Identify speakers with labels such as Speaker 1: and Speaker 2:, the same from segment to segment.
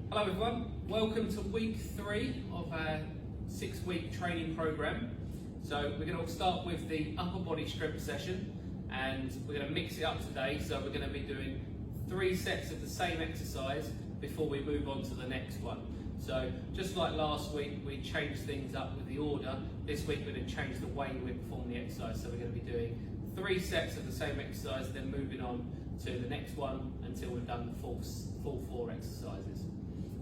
Speaker 1: Hello everyone, welcome to week 3 of our 6-week training program. So we're going to start with the upper body strength session and we're going to mix it up today. So we're going to be doing 3 sets of the same exercise before we move on to the next one. So just like last week we changed things up with the order, this week we're going to change the way we perform the exercise. So we're going to be doing 3 sets of the same exercise, then moving on to the next one until we've done the full 4 exercises.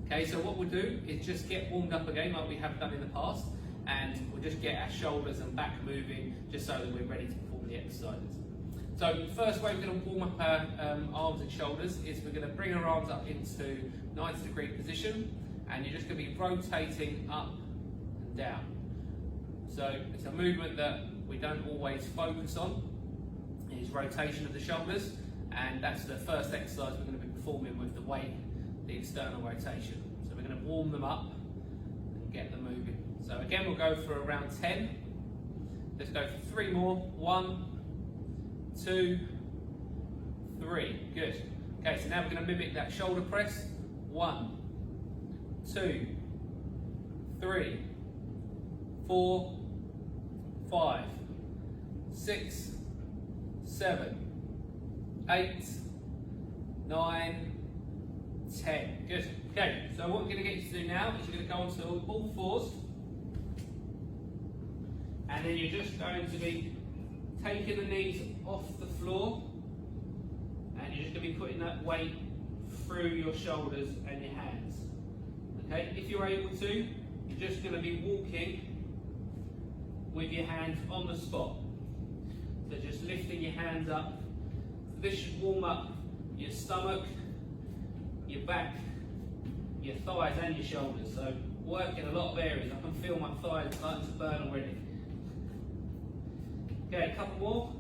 Speaker 1: Okay, so what we'll do is just get warmed up again like we have done in the past, and we'll just get our shoulders and back moving just so that we're ready to perform the exercises. So the first way we're going to warm up our arms and shoulders is we're going to bring our arms up into 90-degree position, and you're just going to be rotating up and down. So it's a movement that we don't always focus on, is rotation of the shoulders, and that's the first exercise we're going to be performing with the weight, the external rotation. So we're going to warm them up and get them moving. So again, we'll go for around 10. Let's go for 3 more. 1, 2, 3. Good. Okay, so now we're going to mimic that shoulder press. 1, 2, 3, 4, 5, 6, 7, 8, 9, 10. Good. Okay, so what we're going to get you to do now is you're going to go onto all 4s, and then you're just going to be taking the knees off the floor, and you're just going to be putting that weight through your shoulders and your hands. Okay, if you're able to, you're just going to be walking with your hands on the spot. So just lifting your hands up. This should warm up your stomach, your back, your thighs and your shoulders. So work in a lot of areas. I can feel my thighs starting to burn already. Okay, a couple more.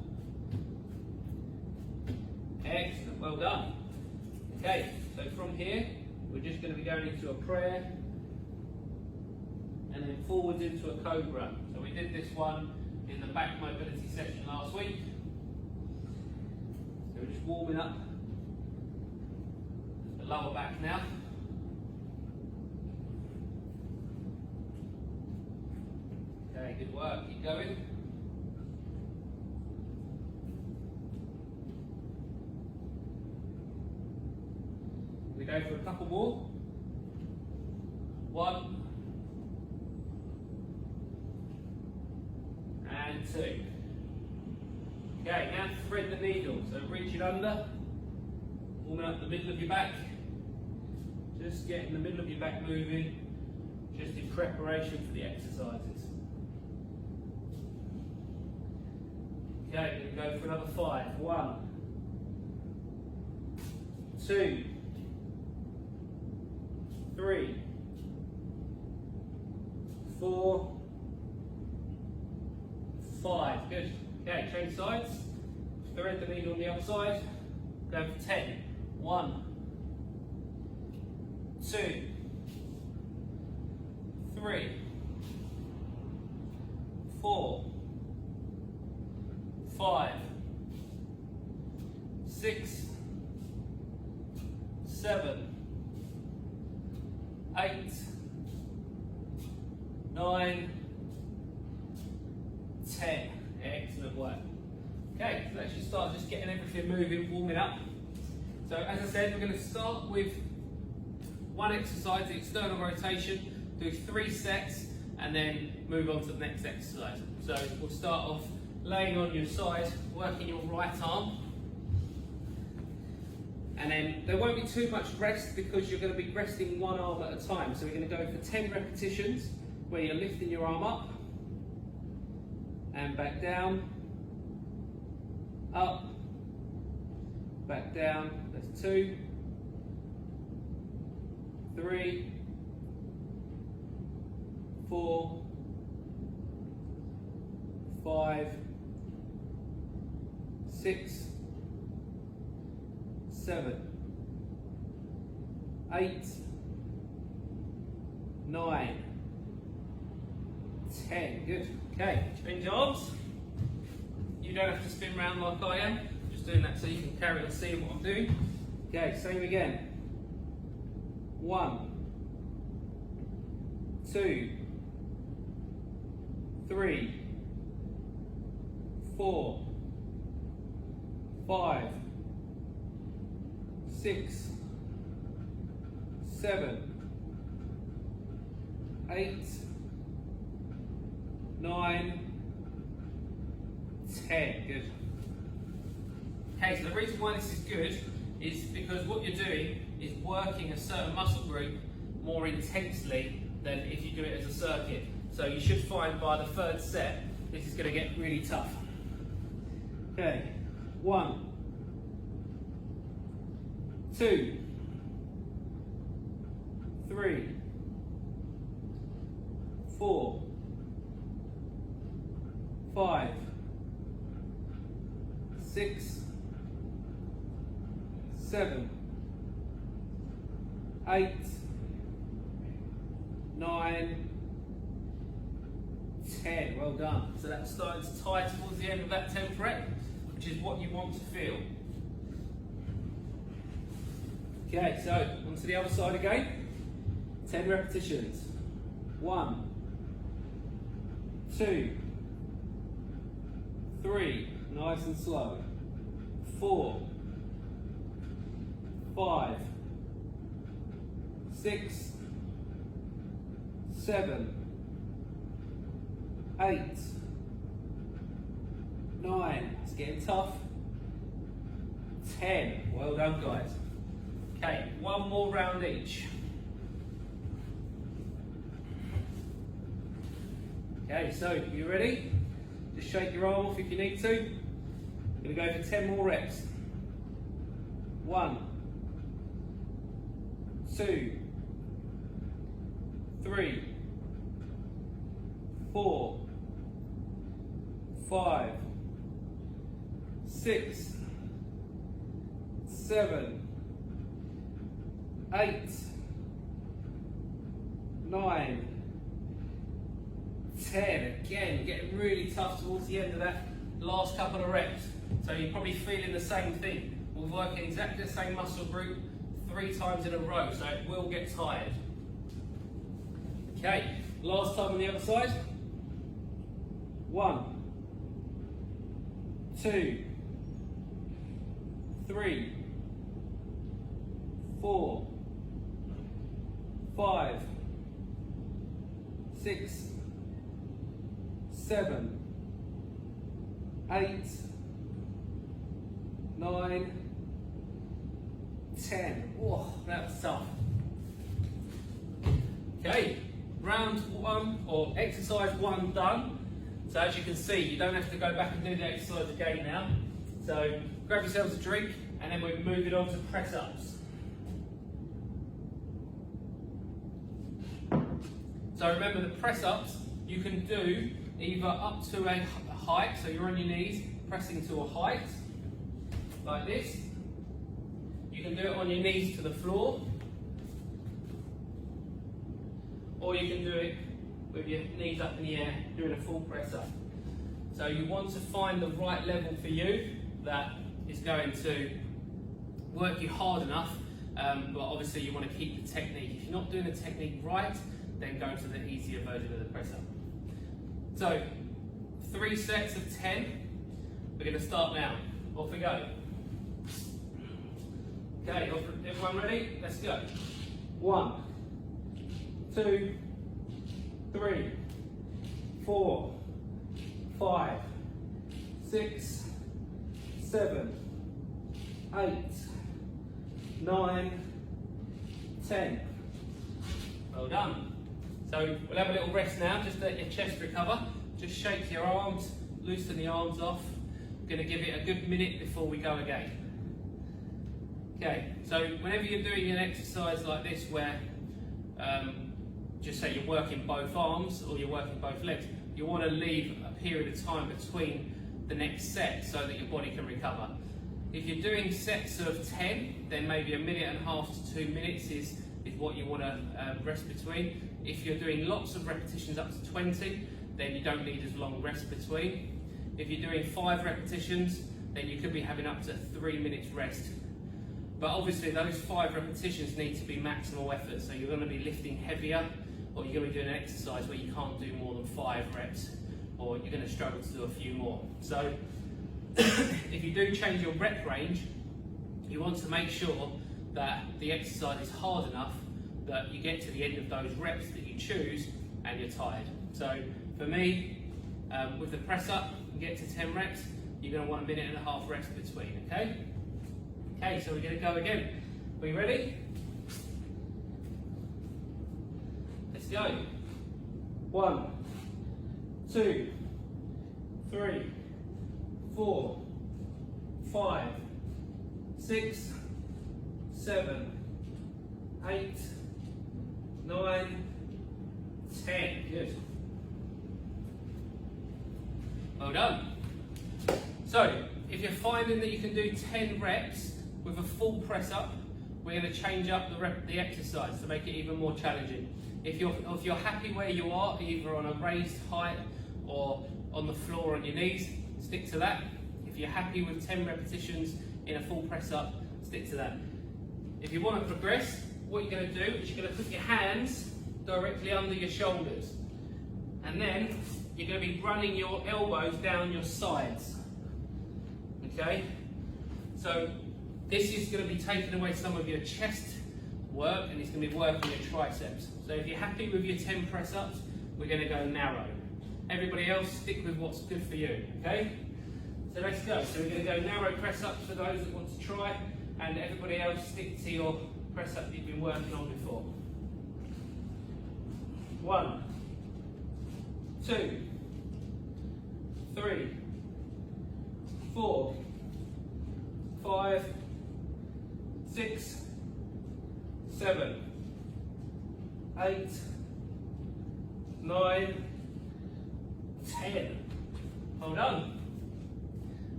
Speaker 1: Excellent, well done. Okay, so from here, we're just going to be going into a prayer and then forwards into a cobra. So we did this one in the back mobility session last week. So we're just warming up the lower back now. Okay, good work, keep going. We go for a couple more. 1 and 2. Okay, now thread the needle. So reach it under, warming up the middle of your back. Just getting the middle of your back moving, just in preparation for the exercises. Okay, we're going to go for another 5. 1, 2, 3, 4, 5. Good. Okay, change sides. Thread the needle on the other side. Go for 10. 1, 2, 3, 4, 5, 6, 7, 8, 9, 10. Excellent work. Okay, so let's just start just getting everything moving, warming up. So as I said, we're going to start with one exercise, the external rotation, do 3 sets, and then move on to the next exercise. So we'll start off laying on your side, working your right arm. And then there won't be too much rest because you're going to be resting one arm at a time. So we're going to go for 10 repetitions where you're lifting your arm up and back down, up, back down. That's 2, 3, 4, 5, 6, 7, 8, 9, 10. Good. Okay, change arms. You don't have to spin round like I am. Just doing that so you can carry on seeing what I'm doing. Okay, same again. 1, 2, 3, 4, 5, 6, 7, 8, 9, 10. Good. Okay, so the reason why this is good is because what you're doing is working a certain muscle group more intensely than if you do it as a circuit. So you should find by the third set, this is going to get really tough. Okay, 1, 2, 3, 4, 5, 6, 7, 8, 9, 10. Well done. So that's starting to tie towards the end of that 10th rep, which is what you want to feel. Okay, so onto the other side again. 10 repetitions. 1, 2, 3, nice and slow. 4, 5, 6, 7, 8, 9, it's getting tough. 10, well done guys. Okay, one more round each. Okay, so you ready? Just shake your arm off if you need to. We're going to go for 10 more reps. 1, 2, 3, 4, 5, 6, 7, 8, 9, 10. Again, getting really tough towards the end of that last couple of reps. So you're probably feeling the same thing. We're working exactly the same muscle group 3 times in a row, so it will get tired. Okay, last time on the other side. 1, 2, 3, 4, 5, 6, 7, 8, 9, 10. Oh, that was tough. Okay, round 1 or exercise 1 done. So as you can see, you don't have to go back and do the exercise again now. So grab yourselves a drink and then we're moving on to press ups. So remember the press ups you can do either up to a height, so you're on your knees pressing to a height like this. You can do it on your knees to the floor, or you can do it with your knees up in the air doing a full press up. So you want to find the right level for you that is going to work you hard enough, but obviously you want to keep the technique. If you're not doing the technique right, then go to the easier version of the press up. So 3 sets of 10. We're going to start now. Off we go. Okay, everyone ready? Let's go. 1, 2, 3, 4, 5, 6, 7, 8, 9, 10. Well done. So we'll have a little rest now, just let your chest recover. Just shake your arms, loosen the arms off. We're going to give it a good minute before we go again. Okay, so whenever you're doing an exercise like this where just say you're working both arms or you're working both legs, you want to leave a period of time between the next set so that your body can recover. If you're doing sets of 10, then maybe 1.5 minutes to 2 minutes is what you want to rest between. If you're doing lots of repetitions up to 20, then you don't need as long rest between. If you're doing 5 repetitions, then you could be having up to 3 minutes rest. But obviously those 5 repetitions need to be maximal effort, so you're going to be lifting heavier or you're going to be doing an exercise where you can't do more than 5 reps, or you're going to struggle to do a few more. So if you do change your rep range, you want to make sure that the exercise is hard enough that you get to the end of those reps that you choose and you're tired. So for me, with the press up, you get to 10 reps, you're going to want 1.5 minutes rest between, okay? Okay, so we're going to go again. Are you ready? Let's go. 1, 2, 3, 4, 5, 6, 7, 8, 9, 10. Good. Well done. So, if you're finding that you can do 10 reps with a full press up, we're going to change up the exercise to make it even more challenging. If you're happy where you are, either on a raised height or on the floor on your knees, stick to that. If you're happy with 10 repetitions in a full press up, stick to that. If you want to progress, what you're going to do is you're going to put your hands directly under your shoulders, and then you're going to be running your elbows down your sides. Okay? So this is going to be taking away some of your chest work, and it's going to be working your triceps. So if you're happy with your 10 press ups, we're going to go narrow. Everybody else, stick with what's good for you. Okay? So let's go. So we're going to go narrow press ups for those that want to try, and everybody else stick to your press up that you've been working on before. 1, 2, 3, 4, 5, 6, 7, 8, 9, 10. Hold on.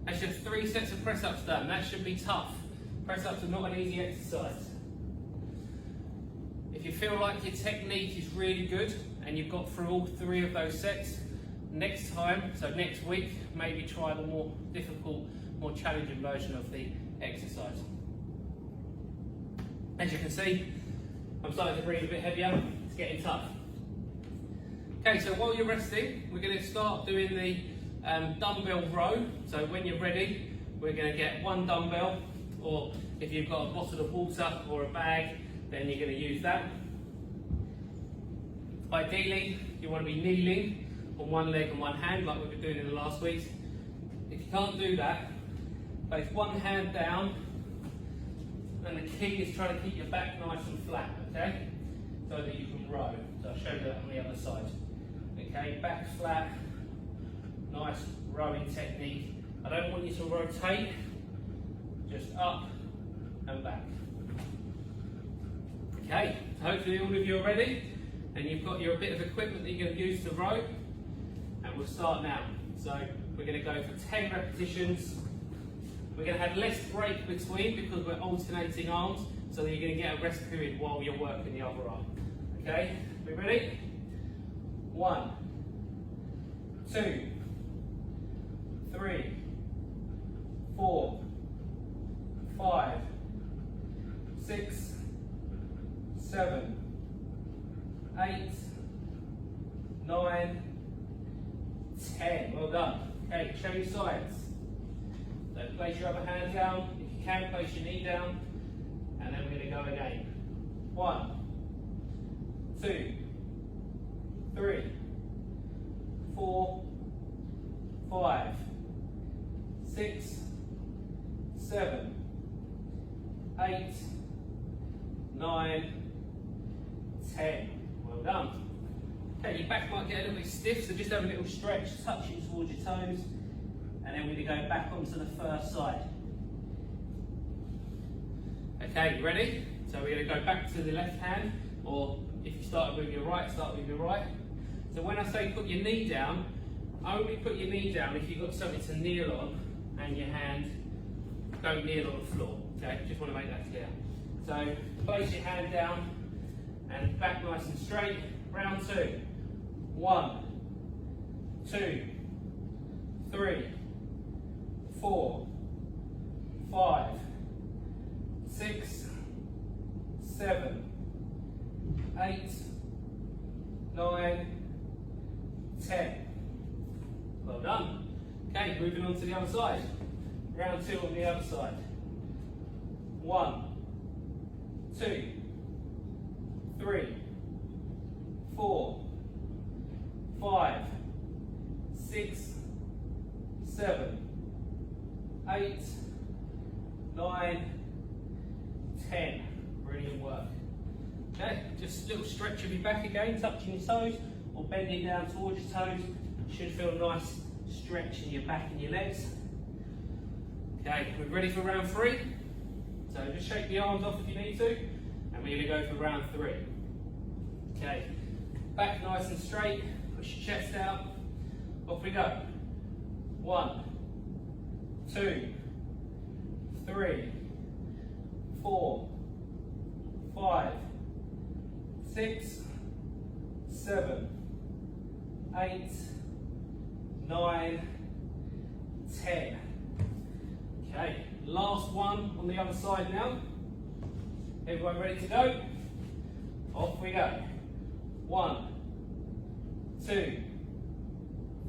Speaker 1: That's just 3 sets of press ups done. That should be tough. Press ups are not an easy exercise. If you feel like your technique is really good and you've got through all 3 of those sets, next time, so next week, maybe try the more difficult, more challenging version of the exercise. As you can see, I'm starting to breathe a bit heavier. It's getting tough. Okay, so while you're resting, we're going to start doing the dumbbell row. So when you're ready, we're going to get 1 dumbbell, or if you've got a bottle of water or a bag, then you're going to use that. Ideally, you want to be kneeling on 1 leg and 1 hand, like we were doing in the last week. If you can't do that, place 1 hand down, and the key is trying to keep your back nice and flat, okay? So that you can row. So I'll show you that on the other side. Okay, back flat, nice rowing technique. I don't want you to rotate, just up and back. Okay, hopefully all of you are ready, and you've got your bit of equipment that you're going to use to row, and we'll start now. So we're going to go for 10 repetitions. We're going to have less break between because we're alternating arms, so that you're going to get a rest period while you're working the other arm. Okay, we ready? 1, 2, 3, 4, 5, 6, 7, 8, 9, 10. Well done. Okay, change sides. So place your other hand down. If you can, place your knee down. And then we're going to go again. 1, 2, 3, 4, 5, 6, 7, 8, 9, 10. Well done. Okay, your back might get a little bit stiff, so just have a little stretch, touching towards your toes, and then we're going to go back onto the first side. Okay, you ready? So we're going to go back to the left hand, or if you start with your right, start with your right. So when I say put your knee down, only put your knee down if you've got something to kneel on, and your hand don't kneel on the floor. Okay, just want to make that clear. So place your hand down and back nice and straight. Round 2. 1, 2, 3, 4, 5, 6, 7, 8, 9, 10. Well done. Okay, moving on to the other side. Round 2 on the other side. 1, 2, 3, 4, 5, 6, 7, 8, 9, 10. Brilliant work. Okay, just a little stretch of your back again, touching your toes or bending down towards your toes. Should feel a nice stretch in your back and your legs. Okay, we're ready for round 3. So just shake the arms off if you need to, and we're going to go for round 3. Okay, back nice and straight, push your chest out, off we go. 1, 2, 3, 4, 5, 6, 7, 8, 9, 10. Okay, last one on the other side now. Everyone ready to go? Off we go. 1, 2,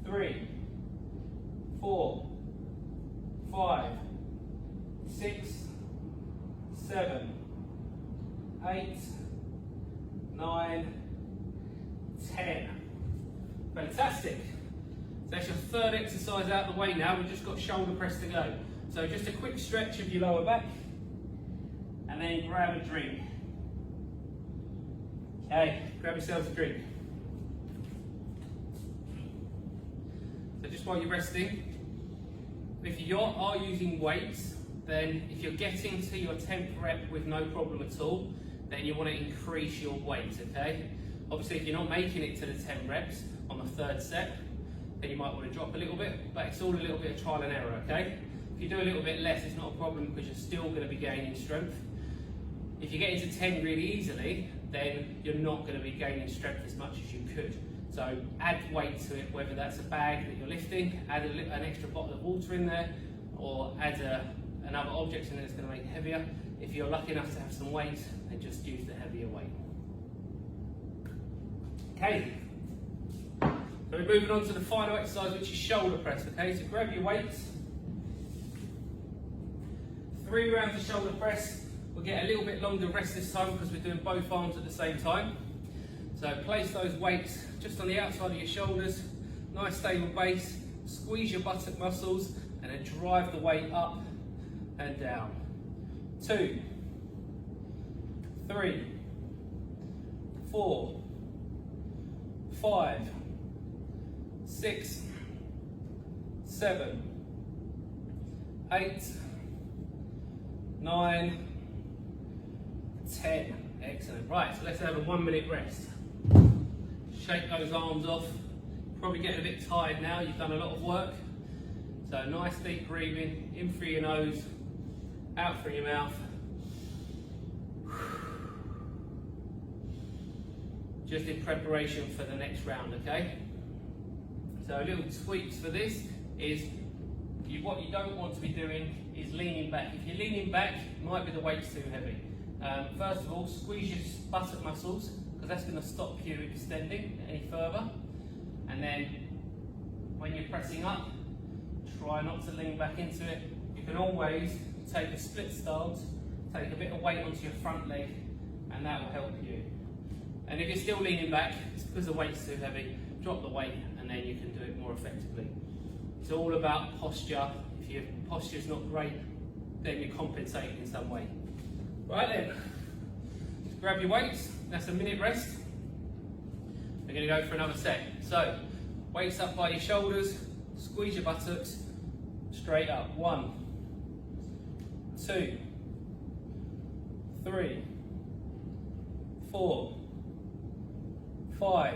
Speaker 1: 3, 4, 5, 6, 7, 8, 9, 10. Fantastic. So that's your third exercise out of the way now. We've just got shoulder press to go. So just a quick stretch of your lower back and then grab a drink. Okay, grab yourselves a drink. So just while you're resting, if you are using weights, then if you're getting to your 10th rep with no problem at all, then you want to increase your weight, okay? Obviously, if you're not making it to the 10 reps on the third set, then you might want to drop a little bit, but it's all a little bit of trial and error, okay? If you do a little bit less, it's not a problem because you're still going to be gaining strength. If you get into 10 really easily, then you're not going to be gaining strength as much as you could. So add weight to it, whether that's a bag that you're lifting, add an extra bottle of water in there, or add another object in there that's going to make it heavier. If you're lucky enough to have some weight, then just use the heavier weight. Okay, so we're moving on to the final exercise, which is shoulder press. Okay, so grab your weights. 3 rounds of shoulder press. We'll get a little bit longer rest this time because we're doing both arms at the same time. So place those weights just on the outside of your shoulders, nice stable base, squeeze your buttock muscles and then drive the weight up and down. 2, 3, 4, 5, 6, 7, 8, 9, 10. Excellent. Right, so let's have a 1 minute rest. Shake those arms off. Probably getting a bit tired now, you've done a lot of work. So nice deep breathing, in through your nose, out through your mouth. Just in preparation for the next round, okay? So little tweaks for this is, what you don't want to be doing is leaning back. If you're leaning back, it might be the weight's too heavy. First of all, squeeze your buttock muscles, because that's going to stop you extending any further. And then when you're pressing up, try not to lean back into it. You can always take a split stance, take a bit of weight onto your front leg, and that will help you. And if you're still leaning back, it's because the weight's too heavy, drop the weight and then you can do it more effectively. It's all about posture. If your posture's not great, then you're compensating in some way. Right then, just grab your weights, that's a minute rest. We're going to go for another set. So, weights up by your shoulders, squeeze your buttocks, straight up. 1, 2, 3, 4, 5,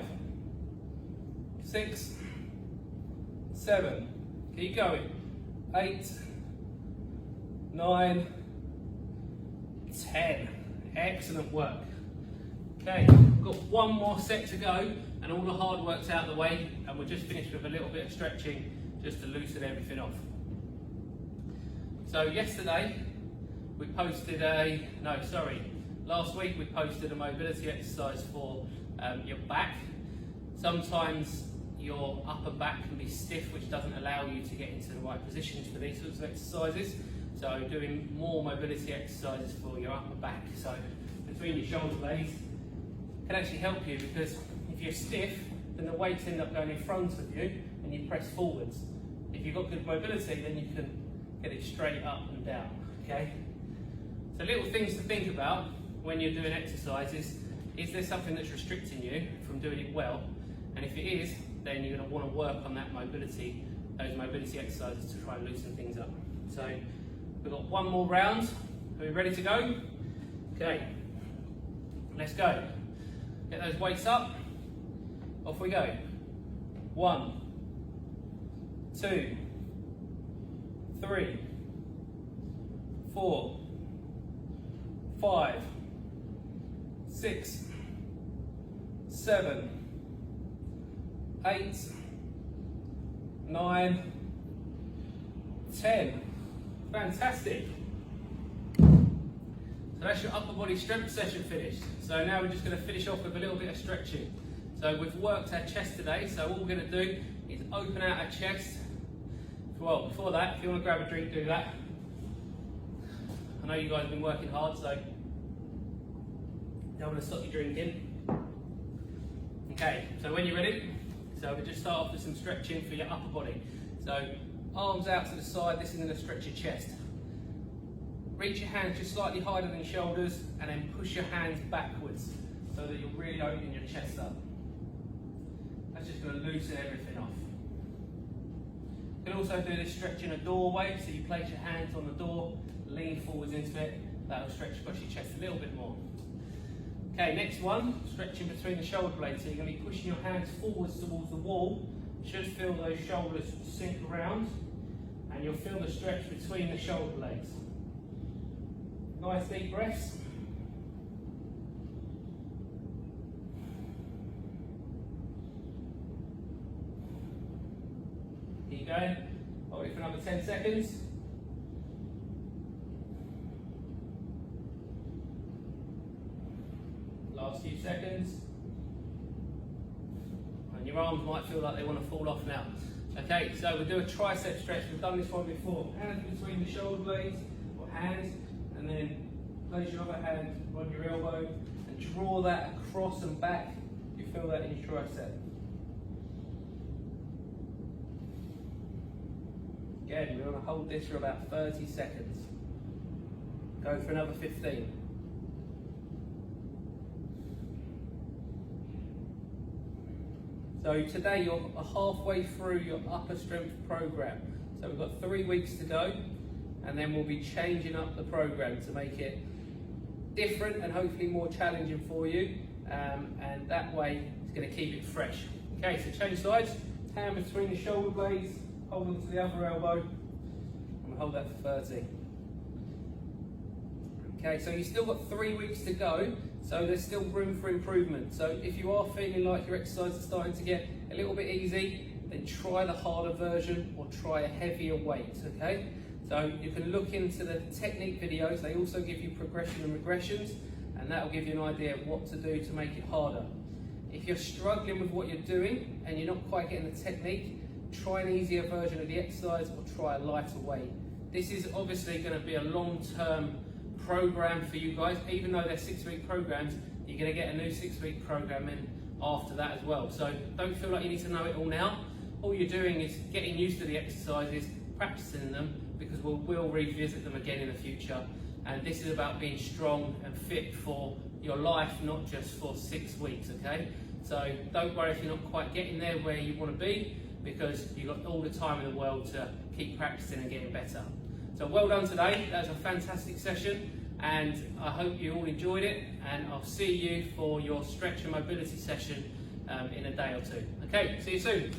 Speaker 1: 6, 7, keep going, 8, 9, 10. Excellent work. Okay, we've got one more set to go and all the hard work's out of the way, and we'll just finish with a little bit of stretching just to loosen everything off. So yesterday we posted last week we posted a mobility exercise for your back. Sometimes your upper back can be stiff, which doesn't allow you to get into the right positions for these sorts of exercises. So doing more mobility exercises for your upper back, so between your shoulder blades, can actually help you, because if you're stiff, then the weights end up going in front of you and you press forwards. If you've got good mobility, then you can get it straight up and down, okay? So little things to think about when you're doing exercises. Is there something that's restricting you from doing it well? And if it is, then you're going to want to work on that mobility, those mobility exercises to try and loosen things up. So we've got one more round. Are we ready to go? Okay, let's go. Get those weights up. Off we go. 1, 2, 3, 4, 5, 6, 7, 8, 9, 10. Fantastic. So that's your upper body strength session finished. So now we're just going to finish off with a little bit of stretching. So we've worked our chest today, so all we're going to do is open out our chest. Well, before that, if you want to grab a drink, do that. I know you guys have been working hard, so don't want to stop you drinking. Okay, so when you're ready, so we just start off with some stretching for your upper body. So arms out to the side, this is going to stretch your chest. Reach your hands just slightly higher than your shoulders, and then push your hands backwards so that you're really opening your chest up. That's just going to loosen everything off. You can also do this stretch in a doorway, so you place your hands on the door, lean forwards into it, that will stretch across your chest a little bit more. Okay, next one, stretching between the shoulder blades. So you're going to be pushing your hands forwards towards the wall. You should feel those shoulders sink around, and you'll feel the stretch between the shoulder blades. Nice deep breaths. Keep going. Hold it for another 10 seconds. Last few seconds. And your arms might feel like they want to fall off now. Okay, so we'll do a tricep stretch. We've done this one before. Hands between the shoulder blades, or hands, and then place your other hand on your elbow and draw that across and back. You feel that in your tricep. Again, we're going to hold this for about 30 seconds. Go for another 15. So today you're halfway through your upper strength program. So we've got 3 weeks to go, and then we'll be changing up the program to make it different and hopefully more challenging for you. And that way it's going to keep it fresh. Okay, so change sides, hand between the shoulder blades, hold on to the other elbow, and we'll hold that for 30. Okay, so you've still got 3 weeks to go, so there's still room for improvement. So if you are feeling like your exercise is starting to get a little bit easy, then try the harder version or try a heavier weight, okay? So you can look into the technique videos. They also give you progression and regressions, and that will give you an idea of what to do to make it harder. If you're struggling with what you're doing and you're not quite getting the technique, try an easier version of the exercise or try a lighter weight. This is obviously going to be a long-term program for you guys. Even though they're 6-week programs, you're going to get a new 6-week program in after that as well. So don't feel like you need to know it all now. All you're doing is getting used to the exercises, practicing them, because we'll revisit them again in the future. And this is about being strong and fit for your life, not just for 6 weeks, okay? So don't worry if you're not quite getting there where you want to be, because you've got all the time in the world to keep practicing and getting better. So well done today. That was a fantastic session, and I hope you all enjoyed it, and I'll see you for your stretch and mobility session in a day or two. Okay, see you soon.